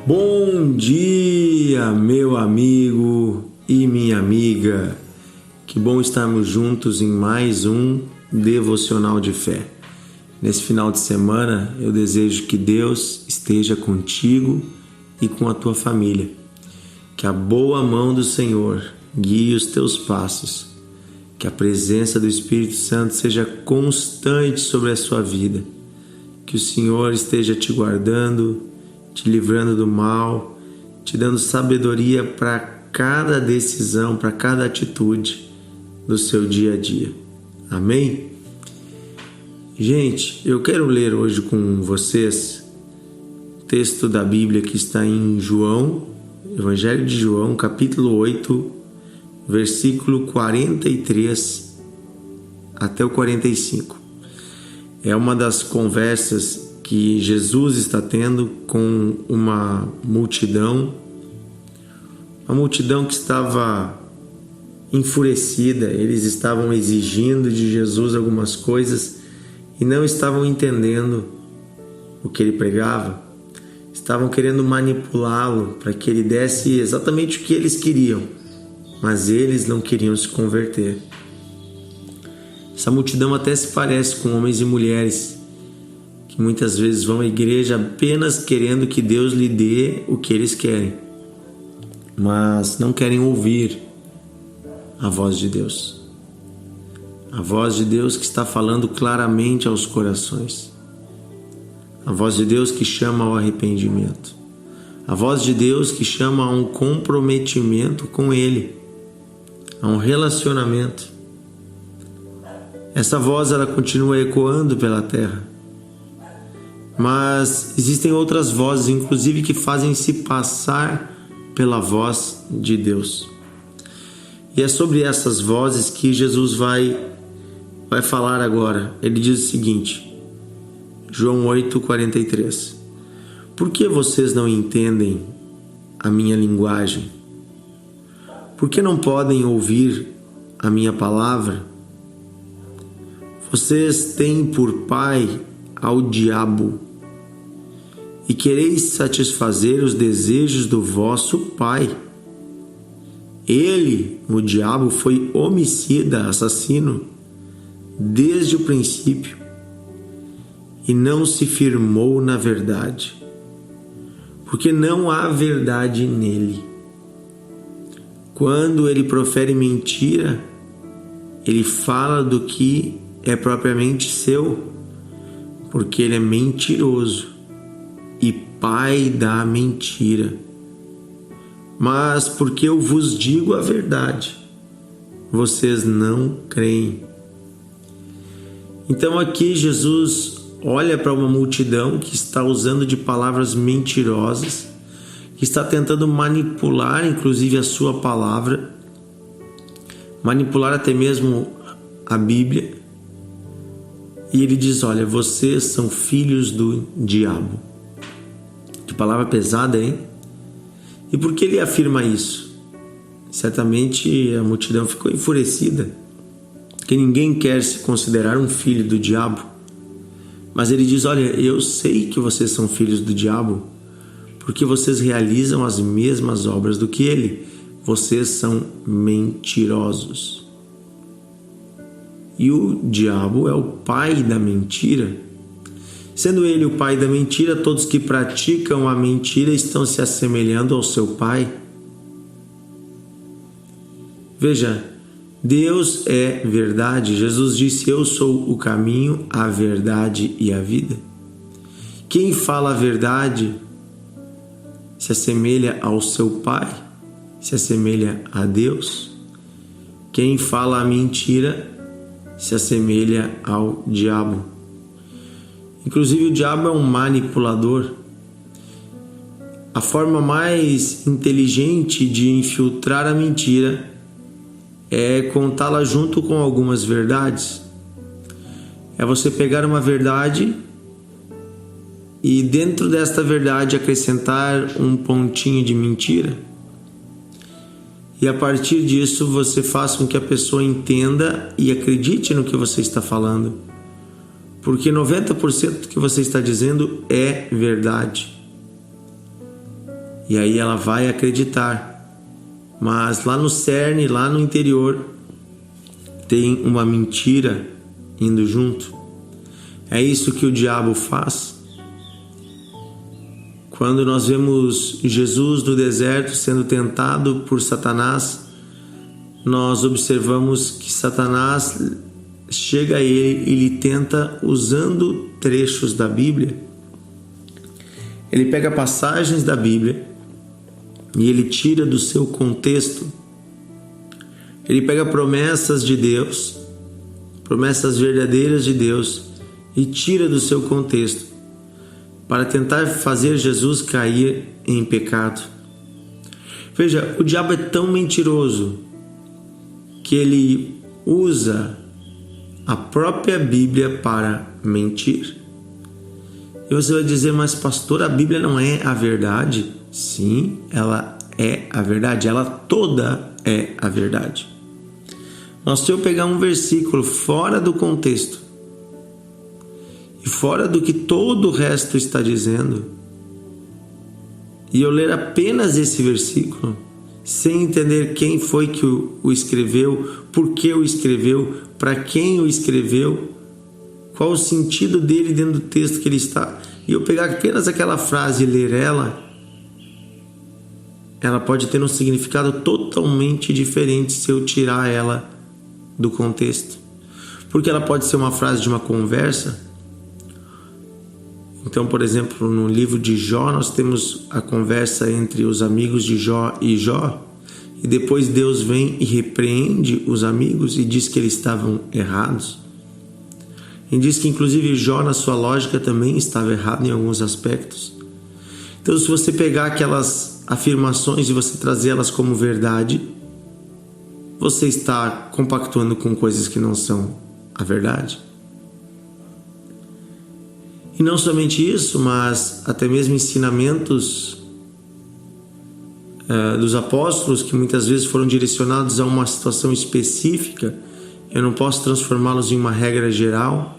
Bom dia, meu amigo e minha amiga. Que bom estarmos juntos em mais um devocional de fé. Nesse final de semana, eu desejo que Deus esteja contigo e com a tua família. Que a boa mão do Senhor guie os teus passos. Que a presença do Espírito Santo seja constante sobre a sua vida. Que o Senhor esteja te guardando, te livrando do mal, te dando sabedoria para cada decisão, para cada atitude do seu dia a dia. Amém? Gente, eu quero ler hoje com vocês o texto da Bíblia que está em João, Evangelho de João, capítulo 8, versículo 43 até o 45. É uma das conversas que Jesus está tendo com uma multidão que estava enfurecida. Eles estavam exigindo de Jesus algumas coisas e não estavam entendendo o que ele pregava. Estavam querendo manipulá-lo para que ele desse exatamente o que eles queriam, mas eles não queriam se converter. Essa multidão até se parece com homens e mulheres que muitas vezes vão à igreja apenas querendo que Deus lhe dê o que eles querem, mas não querem ouvir a voz de Deus. A voz de Deus que está falando claramente aos corações. A voz de Deus que chama ao arrependimento. A voz de Deus que chama a um comprometimento com Ele, a um relacionamento. Essa voz ela continua ecoando pela terra. Mas existem outras vozes, inclusive, que fazem se passar pela voz de Deus. E é sobre essas vozes que Jesus vai falar agora. Ele diz o seguinte, João 8:43. Por que vocês não entendem a minha linguagem? Por que não podem ouvir a minha palavra? Vocês têm por pai ao diabo e quereis satisfazer os desejos do vosso pai. Ele, o diabo, foi homicida, assassino, desde o princípio e não se firmou na verdade, porque não há verdade nele. Quando ele profere mentira, ele fala do que é propriamente seu, porque ele é mentiroso e pai da mentira. Mas porque eu vos digo a verdade, vocês não creem. Então aqui Jesus olha para uma multidão que está usando de palavras mentirosas, que está tentando manipular inclusive a sua palavra, manipular até mesmo a Bíblia. E ele diz, olha, vocês são filhos do diabo. Que palavra pesada, hein? E por que ele afirma isso? Certamente a multidão ficou enfurecida, porque ninguém quer se considerar um filho do diabo. Mas ele diz, olha, eu sei que vocês são filhos do diabo, porque vocês realizam as mesmas obras do que ele. Vocês são mentirosos. E o diabo é o pai da mentira. Sendo ele o pai da mentira, todos que praticam a mentira estão se assemelhando ao seu pai. Veja, Deus é verdade. Jesus disse, eu sou o caminho, a verdade e a vida. Quem fala a verdade se assemelha ao seu pai, se assemelha a Deus. Quem fala a mentira se assemelha ao diabo. Inclusive o diabo é um manipulador. A forma mais inteligente de infiltrar a mentira é contá-la junto com algumas verdades. É você pegar uma verdade e dentro desta verdade acrescentar um pontinho de mentira. E a partir disso você faz com que a pessoa entenda e acredite no que você está falando. porque 90% do que você está dizendo é verdade. E aí ela vai acreditar. Mas lá no cerne, lá no interior, tem uma mentira indo junto. É isso que o diabo faz. Quando nós vemos Jesus no deserto sendo tentado por Satanás, nós observamos que Satanás chega a ele e lhe tenta usando trechos da Bíblia. Ele pega passagens da Bíblia e ele tira do seu contexto. Ele pega promessas de Deus, promessas verdadeiras de Deus, e tira do seu contexto para tentar fazer Jesus cair em pecado. Veja, o diabo é tão mentiroso que ele usa a própria Bíblia para mentir. E você vai dizer, mas pastor, a Bíblia não é a verdade? Sim, ela é a verdade, ela toda é a verdade. Mas se eu pegar um versículo fora do contexto e fora do que todo o resto está dizendo, e eu ler apenas esse versículo, sem entender quem foi que o escreveu, por que o escreveu, para quem o escreveu, qual o sentido dele dentro do texto que ele está, e eu pegar apenas aquela frase e ler ela pode ter um significado totalmente diferente se eu tirar ela do contexto. Porque ela pode ser uma frase de uma conversa. Então, por exemplo, no livro de Jó, nós temos a conversa entre os amigos de Jó, e depois Deus vem e repreende os amigos e diz que eles estavam errados. E diz que inclusive Jó, na sua lógica, também estava errado em alguns aspectos. Então, se você pegar aquelas afirmações e você trazer elas como verdade, você está compactuando com coisas que não são a verdade. E não somente isso, mas até mesmo ensinamentos dos apóstolos que muitas vezes foram direcionados a uma situação específica, eu não posso transformá-los em uma regra geral.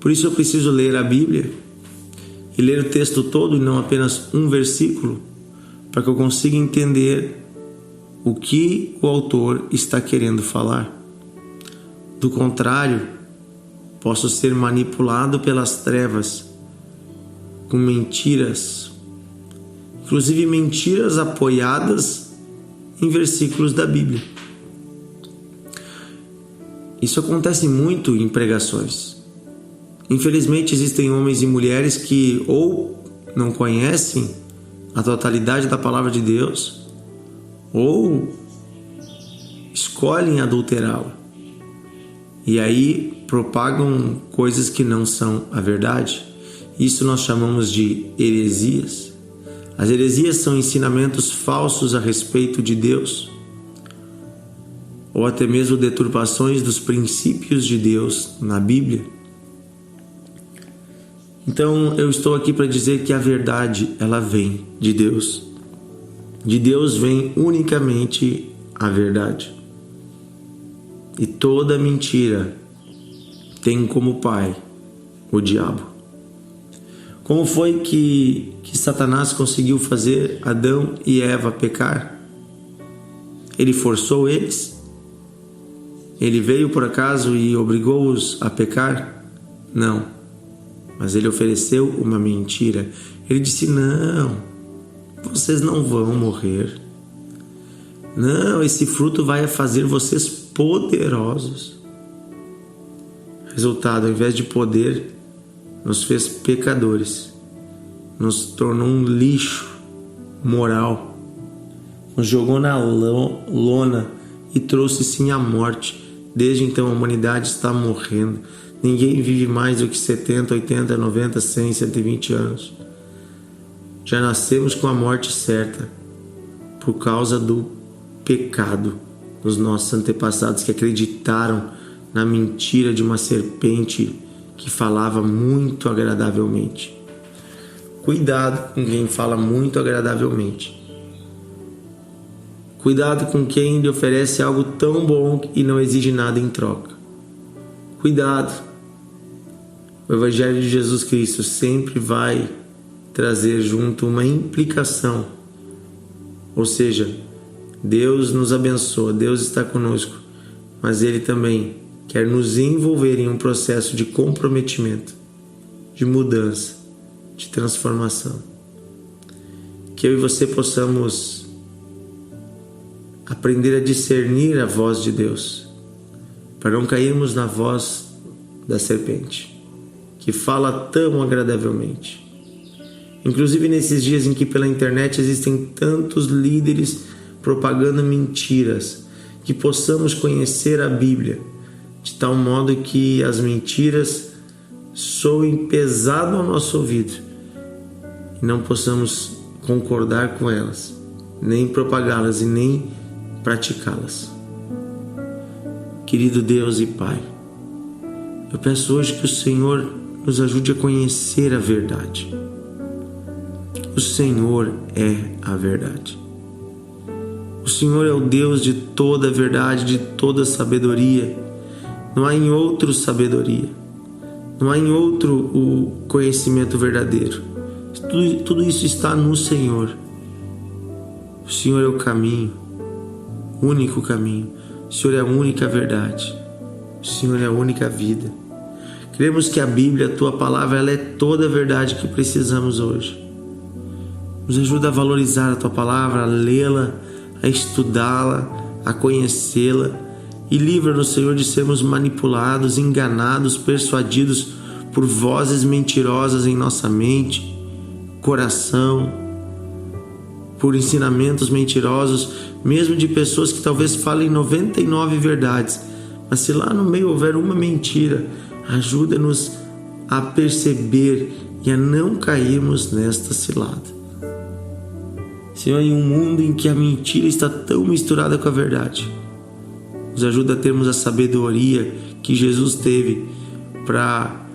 Por isso eu preciso ler a Bíblia e ler o texto todo e não apenas um versículo, para que eu consiga entender o que o autor está querendo falar. Do contrário, posso ser manipulado pelas trevas com mentiras, inclusive mentiras apoiadas em versículos da Bíblia. Isso acontece muito em pregações. Infelizmente existem homens e mulheres que ou não conhecem a totalidade da palavra de Deus ou escolhem adulterá-la. E aí propagam coisas que não são a verdade. Isso nós chamamos de heresias. As heresias são ensinamentos falsos a respeito de Deus, ou até mesmo deturpações dos princípios de Deus na Bíblia. Então eu estou aqui para dizer que a verdade, ela vem de Deus. De Deus vem unicamente a verdade. E toda mentira tem como pai o diabo. Como foi que Satanás conseguiu fazer Adão e Eva pecar? Ele forçou eles? Ele veio por acaso e obrigou-os a pecar? Não. Mas ele ofereceu uma mentira. Ele disse, não, vocês não vão morrer. Não, esse fruto vai fazer vocês poderosos. Resultado, ao invés de poder, nos fez pecadores. Nos tornou um lixo moral. Nos jogou na lona e trouxe sim a morte. Desde então a humanidade está morrendo. Ninguém vive mais do que 70, 80, 90, 100, 120 anos. Já nascemos com a morte certa por causa do pecado dos nossos antepassados que acreditaram na mentira de uma serpente que falava muito agradavelmente. Cuidado com quem fala muito agradavelmente. Cuidado com quem lhe oferece algo tão bom e não exige nada em troca. Cuidado. O Evangelho de Jesus Cristo sempre vai trazer junto uma implicação. Ou seja, Deus nos abençoa, Deus está conosco, mas Ele também quer nos envolver em um processo de comprometimento, de mudança, de transformação. Que eu e você possamos aprender a discernir a voz de Deus, para não cairmos na voz da serpente, que fala tão agradavelmente. Inclusive nesses dias em que pela internet existem tantos líderes propagando mentiras, que possamos conhecer a Bíblia, de tal modo que as mentiras soem pesado ao nosso ouvido e não possamos concordar com elas, nem propagá-las e nem praticá-las. Querido Deus e Pai, eu peço hoje que o Senhor nos ajude a conhecer a verdade. O Senhor é a verdade. O Senhor é o Deus de toda a verdade, de toda a sabedoria. Não há em outro sabedoria. Não há em outro o conhecimento verdadeiro. Tudo isso está no Senhor. O Senhor é o caminho, o único caminho. O Senhor é a única verdade. O Senhor é a única vida. Cremos que a Bíblia, a Tua Palavra, ela é toda a verdade que precisamos hoje. Nos ajuda a valorizar a Tua Palavra, a lê-la, a estudá-la, a conhecê-la, e livra-nos, Senhor, de sermos manipulados, enganados, persuadidos por vozes mentirosas em nossa mente, coração, por ensinamentos mentirosos, mesmo de pessoas que talvez falem 99 verdades, mas se lá no meio houver uma mentira, ajuda-nos a perceber e a não cairmos nesta cilada. Senhor, em um mundo em que a mentira está tão misturada com a verdade, nos ajuda a termos a sabedoria que Jesus teve para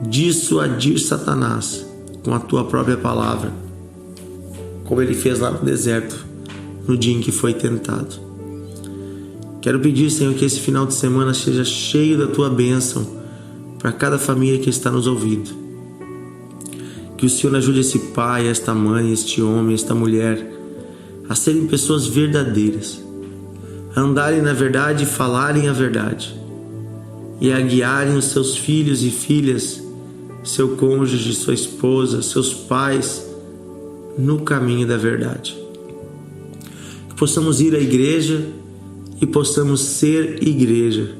dissuadir Satanás com a Tua própria palavra, como Ele fez lá no deserto, no dia em que foi tentado. Quero pedir, Senhor, que esse final de semana seja cheio da Tua bênção para cada família que está nos ouvindo. Que o Senhor ajude esse pai, esta mãe, este homem, esta mulher a serem pessoas verdadeiras, a andarem na verdade e falarem a verdade, e a guiarem os seus filhos e filhas, seu cônjuge, sua esposa, seus pais, no caminho da verdade. Que possamos ir à igreja e possamos ser igreja,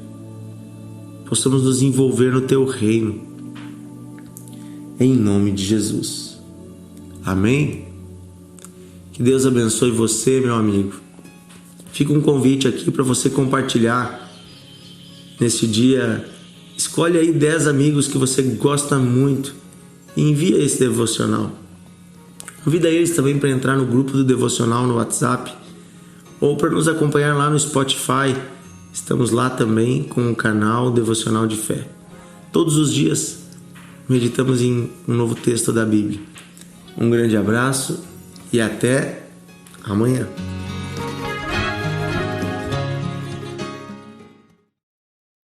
possamos nos envolver no Teu reino, em nome de Jesus. Amém? Que Deus abençoe você, meu amigo. Fica um convite aqui para você compartilhar nesse dia. Escolhe aí 10 amigos que você gosta muito e envia esse devocional. Convida eles também para entrar no grupo do devocional no WhatsApp ou para nos acompanhar lá no Spotify. Estamos lá também com o canal Devocional de Fé. Todos os dias meditamos em um novo texto da Bíblia. Um grande abraço e até amanhã.